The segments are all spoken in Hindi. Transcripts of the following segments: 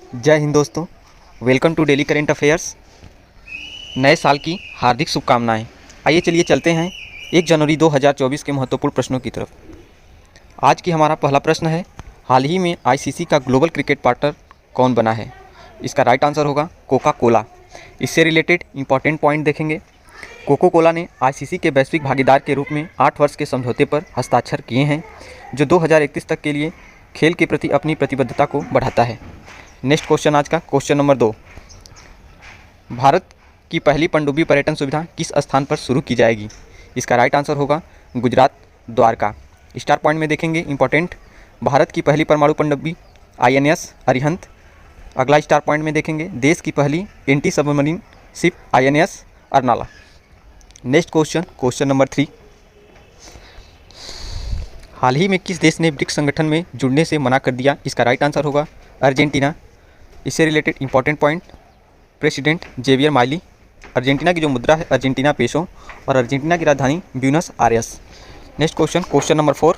जय हिंद दोस्तों। Welcome to daily current affairs. नए साल की हार्दिक शुभकामनाएं। आइए चलिए चलते हैं 1 जनवरी 2024 के महत्वपूर्ण प्रश्नों की तरफ। आज की हमारा पहला प्रश्न है, हाल ही में आईसीसी का ग्लोबल क्रिकेट पार्टनर कौन बना है? इसका राइट आंसर होगा कोका कोला। इससे रिलेटेड इंपॉर्टेंट पॉइंट देखेंगे। कोका कोला ने आईसीसी के वैश्विक भागीदार के रूप में 8 वर्ष के समझौते पर हस्ताक्षर किए हैं, जो 2031 तक के लिए खेल के प्रति अपनी प्रतिबद्धता को बढ़ाता है। नेक्स्ट क्वेश्चन आज का क्वेश्चन नंबर 2। भारत की पहली पनडुब्बी पर्यटन सुविधा किस स्थान पर शुरू की जाएगी? इसका राइट आंसर होगा गुजरात, द्वारका। स्टार पॉइंट में देखेंगे इंपॉर्टेंट, भारत की पहली परमाणु पनडुब्बी आईएनएस अरिहंत। अगला स्टार पॉइंट में देखेंगे, देश की पहली anti submarine ship INS Arnala. Next question, question number 3। हाल ही में किस देश ने ब्रिक्स संगठन में जुड़ने से मना कर दिया? इसका राइट आंसर होगा अर्जेंटीना। इससे related important point, president Javier Milei. Argentina की जो मुद्रा है अर्जेंटीना पेसो और अर्जेंटीना की राजधानी Buenos Aires. Next question, question number 4।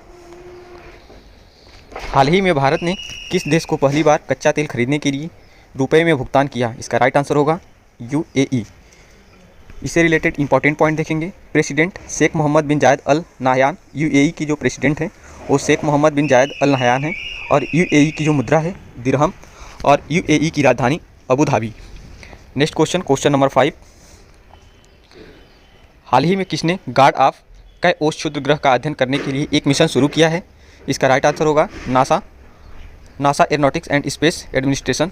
हाल ही में भारत ने किस देश को पहली बार कच्चा तेल खरीदने के लिए रुपए में भुगतान किया? इसका राइट आंसर होगा यूएई। इससे रिलेटेड इंपॉर्टेंट पॉइंट देखेंगे, प्रेसिडेंट शेख मोहम्मद बिन जायद अल नाहयान। यूएई की जो प्रेसिडेंट है वो शेख मोहम्मद बिन जायद अल नाहयान है और यूएई की जो मुद्रा है दिरहम और यूएई की राजधानी Abu Dhabi. Next question, question number 5। हाल ही में किसने गार्ड ऑफ कैओस क्षुद्र ग्रह का अध्ययन करने के लिए एक मिशन शुरू किया है? इसका राइट आंसर होगा NASA aeronautics and space administration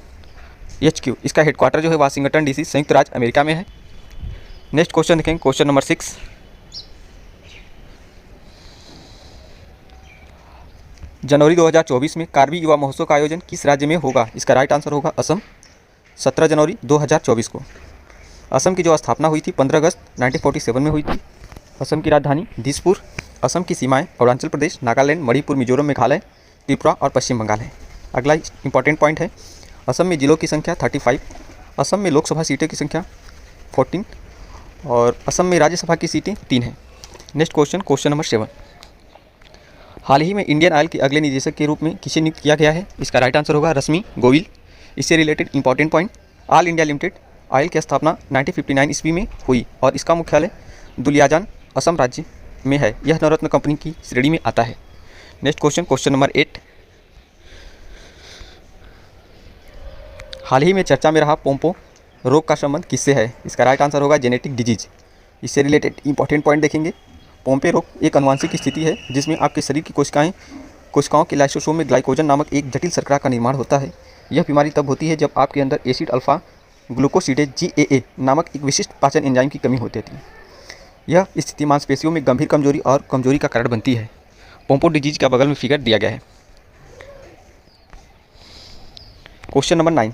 HQ। इसका हेडक्वार्टर जो है वाशिंगटन डीसी संयुक्त राज्य अमेरिका में है। नेक्स्ट क्वेश्चन देखेंगे, क्वेश्चन नंबर 6। जनवरी 2024 में कार्बी युवा महोत्सव का आयोजन किस राज्य में होगा? इसका राइट आंसर होगा असम। 17 जनवरी 2024 को असम की जो स्थापना हुई थी 15 अगस्त 1947 में हुई थी। असम की राजधानी दिसपुर। असम की सीमाएं अरुणाचल प्रदेश, नागालैंड, मणिपुर, मिजोरम, मेघालय, त्रिपुरा और पश्चिम बंगाल है। अगला इंपॉर्टेंट पॉइंट है, असम में जिलों की संख्या 35, असम में लोकसभा सीटों की संख्या 14 और असम में राज्यसभा की सीटें 3 हैं। Next question, question number 7। हाल ही में इंडियन ऑयल के अगले निदेशक के रूप में किसे नियुक्त किया गया है? इसका राइट आंसर होगा रश्मि गोविल। इससे related important point, all India limited oil की स्थापना 1959 ईस्वी में हुई और इसका मुख्यालय दुलियाजान असम राज्य में है। यह नवरत्न कंपनी की श्रेणी में आता है। Next question, question number 8। हाल ही में चर्चा में रहा पोम्पो रोग का संबंध किससे है? इसका राइट आंसर होगा जेनेटिक डिजीज। इससे रिलेटेड इंपॉर्टेंट पॉइंट देखेंगे, पोम्पे रोग एक अनुवांशिक स्थिति है जिसमें आपके शरीर की कोशिकाओं के लाइसोसोम में ग्लाइकोजन नामक एक जटिल शर्करा का निर्माण होता है। यह बीमारी तब होती है जब आपके अंदर एसिड अल्फा ग्लूकोसिडेज GAA नामक एक विशिष्ट पाचन एंजाइम की कमी होती है। यह स्थिति मांसपेशियों में गंभीर कमजोरी और कमजोरी का कारण बनती है। पोम्पो डिजीज का बगल में फिगर दिया गया है। Question number 9।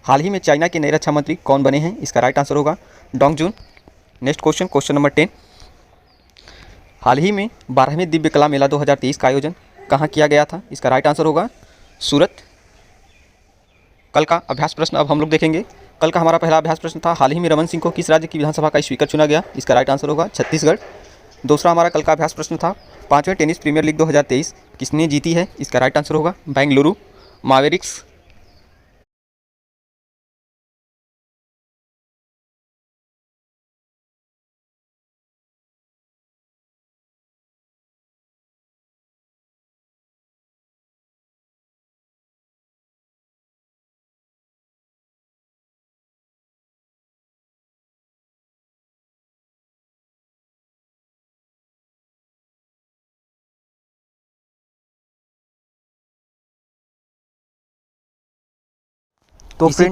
हाल ही में चाइना के नए रक्षा मंत्री कौन बने हैं? इसका राइट आंसर होगा Dong Jun. Next question, question number 10। हाल ही में 12वें दिव्य कला मेला 2023 का आयोजन कहाँ किया गया था? इसका राइट आंसर होगा सूरत। कल का अभ्यास प्रश्न अब हम लोग देखेंगे। कल का हमारा पहला अभ्यास प्रश्न था, हाल ही में रमन सिंह को किस राज्य की विधानसभा का स्पीकर चुना गया? इसका राइट आंसर होगा छत्तीसगढ़। दूसरा हमारा कल का अभ्यास प्रश्न था, 5वें टेनिस प्रीमियर लीग 2023 किसने जीती है? इसका राइट आंसर होगा बेंगलुरु मैवरिक्स। तो फ्रेंड